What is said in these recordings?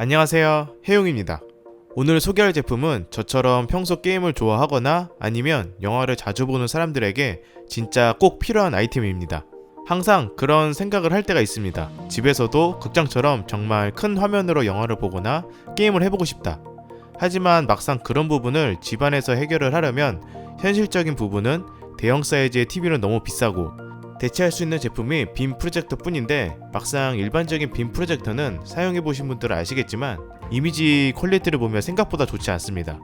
안녕하세요, 해용입니다. 오늘 소개할 제품은 저처럼 평소 게임을 좋아하거나 아니면 영화를 자주 보는 사람들에게 진짜 꼭 필요한 아이템입니다. 항상 그런 생각을 할 때가 있습니다. 집에서도 극장처럼 정말 큰 화면으로 영화를 보거나 게임을 해보고 싶다. 하지만 막상 그런 부분을 집안에서 해결을 하려면 현실적인 부분은 대형 사이즈의 TV는 너무 비싸고 대체할 수 있는 제품이 빔 프로젝터 뿐인데, 막상 일반적인 빔 프로젝터는 사용해보신 분들은 아시겠지만 이미지 퀄리티를 보면 생각보다 좋지 않습니다.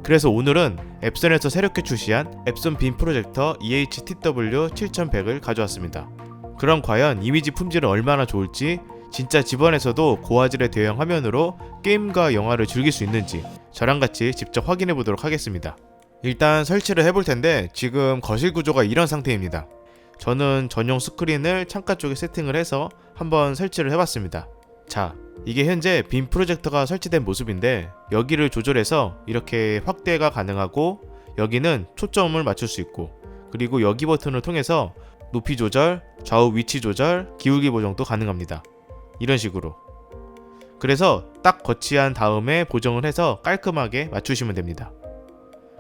그래서 오늘은 앱선에서 새롭게 출시한 앱선 빔 프로젝터 EHTW7100을 가져왔습니다. 그럼 과연 이미지 품질은 얼마나 좋을지, 진짜 집안에서도 고화질의 대형 화면으로 게임과 영화를 즐길 수 있는지 저랑 같이 직접 확인해 보도록 하겠습니다. 일단 설치를 해볼 텐데, 지금 거실 구조가 이런 상태입니다. 저는 전용 스크린을 창가 쪽에 세팅을 해서 한번 설치를 해봤습니다. 자, 이게 현재 빔 프로젝터가 설치된 모습인데, 여기를 조절해서 이렇게 확대가 가능하고 여기는 초점을 맞출 수 있고, 그리고 여기 버튼을 통해서 높이 조절, 좌우 위치 조절, 기울기 보정도 가능합니다. 이런 식으로. 그래서 딱 거치한 다음에 보정을 해서 깔끔하게 맞추시면 됩니다.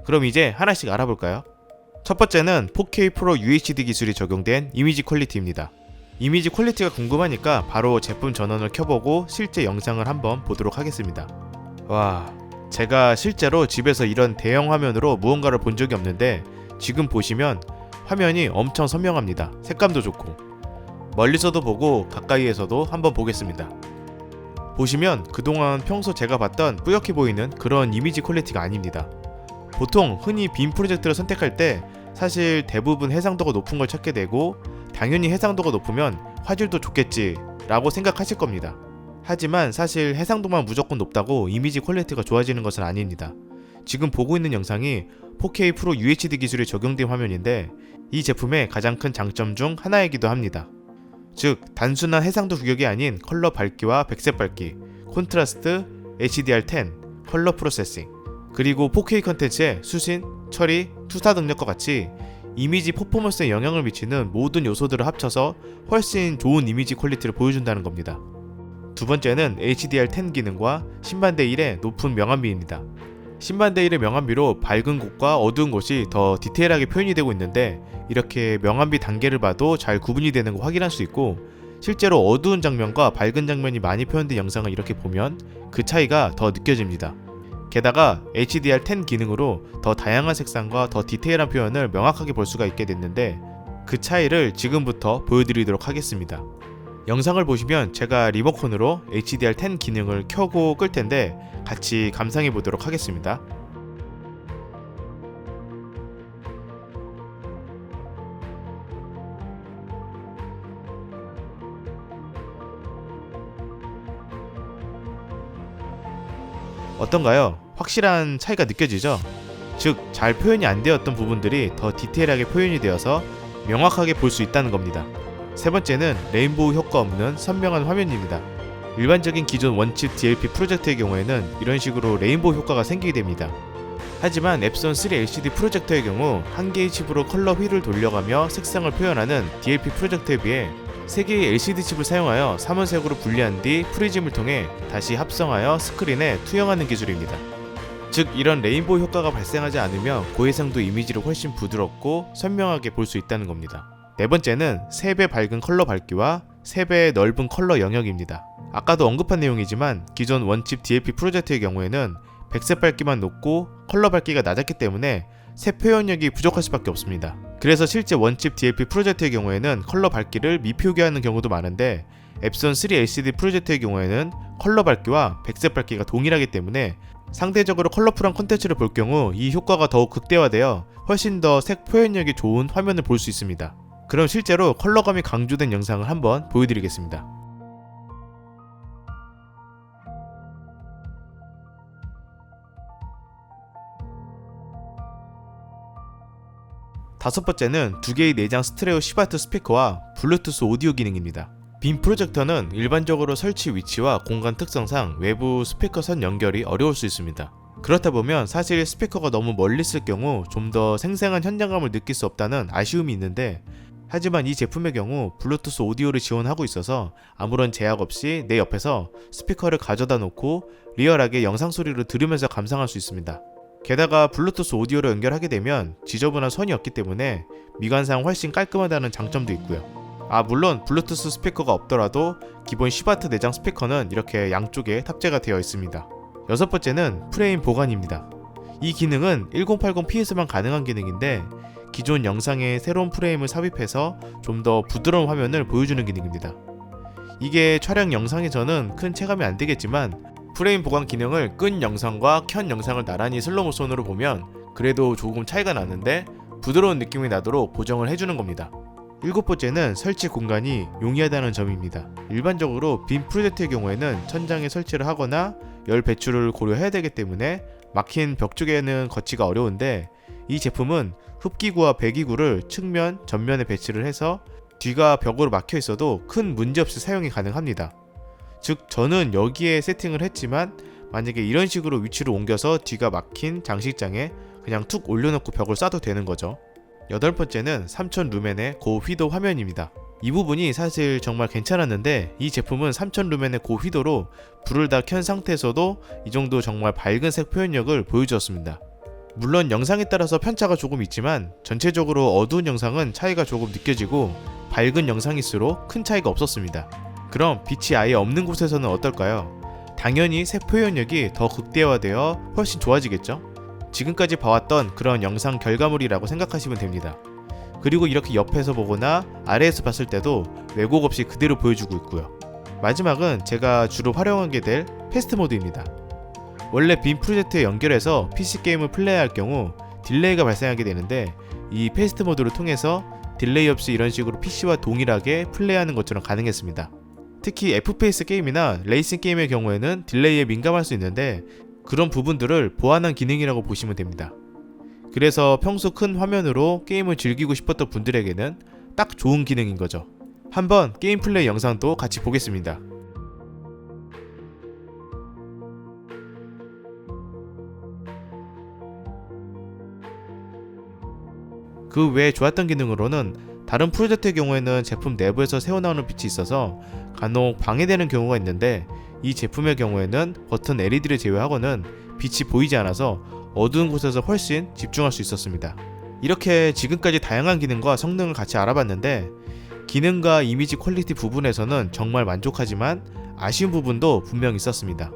그럼 이제 하나씩 알아볼까요? 첫 번째는 4K 프로 UHD 기술이 적용된 이미지 퀄리티입니다. 이미지 퀄리티가 궁금하니까 바로 제품 전원을 켜보고 실제 영상을 한번 보도록 하겠습니다. 와, 제가 실제로 집에서 이런 대형 화면으로 무언가를 본 적이 없는데, 지금 보시면 화면이 엄청 선명합니다. 색감도 좋고. 멀리서도 보고 가까이에서도 한번 보겠습니다. 보시면 그동안 평소 제가 봤던 뿌옇게 보이는 그런 이미지 퀄리티가 아닙니다. 보통 흔히 빔 프로젝터를 선택할 때 사실 대부분 해상도가 높은 걸 찾게 되고, 당연히 해상도가 높으면 화질도 좋겠지 라고 생각하실 겁니다. 하지만 사실 해상도만 무조건 높다고 이미지 퀄리티가 좋아지는 것은 아닙니다. 지금 보고 있는 영상이 4K 프로 UHD 기술이 적용된 화면인데, 이 제품의 가장 큰 장점 중 하나이기도 합니다. 즉, 단순한 해상도 규격이 아닌 컬러 밝기와 백색 밝기, 콘트라스트, HDR10, 컬러 프로세싱, 그리고 4K 컨텐츠의 수신, 처리, 투사 능력과 같이 이미지 퍼포먼스에 영향을 미치는 모든 요소들을 합쳐서 훨씬 좋은 이미지 퀄리티를 보여준다는 겁니다. 두 번째는 HDR10 기능과 신반대 1의 높은 명암비입니다. 신반대 1의 명암비로 밝은 곳과 어두운 곳이 더 디테일하게 표현이 되고 있는데, 이렇게 명암비 단계를 봐도 잘 구분이 되는 거 확인할 수 있고, 실제로 어두운 장면과 밝은 장면이 많이 표현된 영상을 이렇게 보면 그 차이가 더 느껴집니다. 게다가 HDR10 기능으로 더 다양한 색상과 더 디테일한 표현을 명확하게 볼 수가 있게 됐는데, 그 차이를 지금부터 보여드리도록 하겠습니다. 영상을 보시면 제가 리모컨으로 HDR10 기능을 켜고 끌 텐데 같이 감상해 보도록 하겠습니다. 어떤가요? 확실한 차이가 느껴지죠? 즉, 잘 표현이 안 되었던 부분들이 더 디테일하게 표현이 되어서 명확하게 볼 수 있다는 겁니다. 세 번째는 레인보우 효과 없는 선명한 화면입니다. 일반적인 기존 원칩 DLP 프로젝터의 경우에는 이런 식으로 레인보우 효과가 생기게 됩니다. 하지만 앱선 3 LCD 프로젝터의 경우 한 개의 칩으로 컬러 휠을 돌려가며 색상을 표현하는 DLP 프로젝터에 비해 3개의 LCD 칩을 사용하여 삼원색으로 분리한 뒤 프리즘을 통해 다시 합성하여 스크린에 투영하는 기술입니다. 즉, 이런 레인보우 효과가 발생하지 않으며 고해상도 이미지를 훨씬 부드럽고 선명하게 볼 수 있다는 겁니다. 네 번째는 3배 밝은 컬러 밝기와 3배의 넓은 컬러 영역입니다. 아까도 언급한 내용이지만 기존 원칩 DLP 프로젝터의 경우에는 백색 밝기만 높고 컬러 밝기가 낮았기 때문에 색 표현력이 부족할 수밖에 없습니다. 그래서 실제 원칩 DLP 프로젝터의 경우에는 컬러 밝기를 미표기하는 경우도 많은데, 앱선 3 LCD 프로젝터의 경우에는 컬러 밝기와 백색 밝기가 동일하기 때문에 상대적으로 컬러풀한 콘텐츠를 볼 경우 이 효과가 더욱 극대화되어 훨씬 더 색 표현력이 좋은 화면을 볼 수 있습니다. 그럼 실제로 컬러감이 강조된 영상을 한번 보여드리겠습니다. 다섯 번째는 2개의 내장 스테레오 10W 스피커와 블루투스 오디오 기능입니다. 빔 프로젝터는 일반적으로 설치 위치와 공간 특성상 외부 스피커 선 연결이 어려울 수 있습니다. 그렇다 보면 사실 스피커가 너무 멀리 있을 경우 좀 더 생생한 현장감을 느낄 수 없다는 아쉬움이 있는데, 하지만 이 제품의 경우 블루투스 오디오를 지원하고 있어서 아무런 제약 없이 내 옆에서 스피커를 가져다 놓고 리얼하게 영상 소리를 들으면서 감상할 수 있습니다. 게다가 블루투스 오디오로 연결하게 되면 지저분한 선이 없기 때문에 미관상 훨씬 깔끔하다는 장점도 있고요. 물론 블루투스 스피커가 없더라도 기본 10W 내장 스피커는 이렇게 양쪽에 탑재가 되어 있습니다. 여섯 번째는 프레임 보관입니다. 이 기능은 1080p에서만 가능한 기능인데 기존 영상에 새로운 프레임을 삽입해서 좀 더 부드러운 화면을 보여주는 기능입니다. 이게 촬영 영상에서는 큰 체감이 안 되겠지만 프레임 보관 기능을 끈 영상과 켠 영상을 나란히 슬로모션으로 보면 그래도 조금 차이가 나는데 부드러운 느낌이 나도록 보정을 해주는 겁니다. 일곱 번째는 설치 공간이 용이하다는 점입니다. 일반적으로 빔 프로젝트의 경우에는 천장에 설치를 하거나 열 배출을 고려해야 되기 때문에 막힌 벽 쪽에는 거치가 어려운데 이 제품은 흡기구와 배기구를 측면, 전면에 배치를 해서 뒤가 벽으로 막혀 있어도 큰 문제 없이 사용이 가능합니다. 즉 저는 여기에 세팅을 했지만 만약에 이런 식으로 위치를 옮겨서 뒤가 막힌 장식장에 그냥 툭 올려놓고 벽을 쏴도 되는 거죠. 여덟 번째는 3000 루멘의 고휘도 화면입니다. 이 부분이 사실 정말 괜찮았는데 이 제품은 3000 루멘의 고휘도로 불을 다 켠 상태에서도 이 정도 정말 밝은 색 표현력을 보여주었습니다. 물론 영상에 따라서 편차가 조금 있지만 전체적으로 어두운 영상은 차이가 조금 느껴지고 밝은 영상일수록 큰 차이가 없었습니다. 그럼 빛이 아예 없는 곳에서는 어떨까요? 당연히 색 표현력이 더 극대화되어 훨씬 좋아지겠죠? 지금까지 봐왔던 그런 영상 결과물이라고 생각하시면 됩니다. 그리고 이렇게 옆에서 보거나 아래에서 봤을 때도 왜곡 없이 그대로 보여주고 있고요. 마지막은 제가 주로 활용하게 될 패스트 모드입니다. 원래 빔 프로젝트에 연결해서 PC 게임을 플레이할 경우 딜레이가 발생하게 되는데 이 패스트 모드를 통해서 딜레이 없이 이런 식으로 PC와 동일하게 플레이하는 것처럼 가능했습니다. 특히 FPS 게임이나 레이싱 게임의 경우에는 딜레이에 민감할 수 있는데 그런 부분들을 보완한 기능이라고 보시면 됩니다. 그래서 평소 큰 화면으로 게임을 즐기고 싶었던 분들에게는 딱 좋은 기능인 거죠. 한번 게임 플레이 영상도 같이 보겠습니다. 그 외에 좋았던 기능으로는 다른 프로젝트의 경우에는 제품 내부에서 새어나오는 빛이 있어서 간혹 방해되는 경우가 있는데 이 제품의 경우에는 버튼 LED를 제외하고는 빛이 보이지 않아서 어두운 곳에서 훨씬 집중할 수 있었습니다. 이렇게 지금까지 다양한 기능과 성능을 같이 알아봤는데 기능과 이미지 퀄리티 부분에서는 정말 만족하지만 아쉬운 부분도 분명 있었습니다.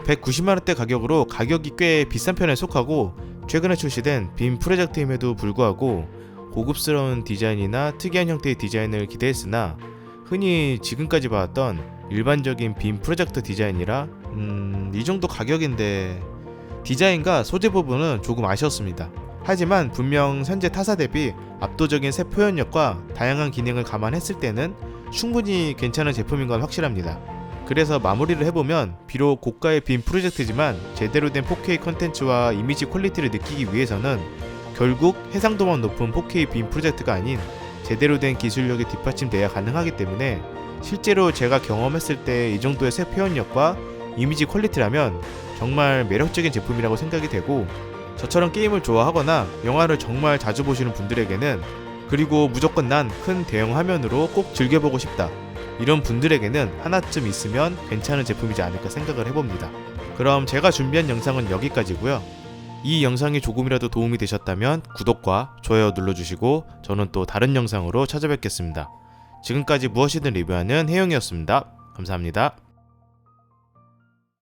190만원대 가격으로 가격이 꽤 비싼 편에 속하고 최근에 출시된 빔 프로젝트임에도 불구하고 고급스러운 디자인이나 특이한 형태의 디자인을 기대했으나 흔히 지금까지 봐왔던 일반적인 빔 프로젝트 디자인이라 이 정도 가격인데 디자인과 소재 부분은 조금 아쉬웠습니다. 하지만 분명 현재 타사 대비 압도적인 색 표현력과 다양한 기능을 감안했을 때는 충분히 괜찮은 제품인 건 확실합니다. 그래서 마무리를 해보면 비록 고가의 빔 프로젝트지만 제대로 된 4K 컨텐츠와 이미지 퀄리티를 느끼기 위해서는 결국 해상도만 높은 4K 빔 프로젝트가 아닌 제대로 된 기술력이 뒷받침돼야 가능하기 때문에 실제로 제가 경험했을 때 이 정도의 색 표현력과 이미지 퀄리티라면 정말 매력적인 제품이라고 생각이 되고 저처럼 게임을 좋아하거나 영화를 정말 자주 보시는 분들에게는 그리고 무조건 난 큰 대형 화면으로 꼭 즐겨보고 싶다 이런 분들에게는 하나쯤 있으면 괜찮은 제품이지 않을까 생각을 해봅니다. 그럼 제가 준비한 영상은 여기까지고요. 이 영상이 조금이라도 도움이 되셨다면 구독과 좋아요 눌러주시고 저는 또 다른 영상으로 찾아뵙겠습니다. 지금까지 무엇이든 리뷰하는 혜영이었습니다. 감사합니다.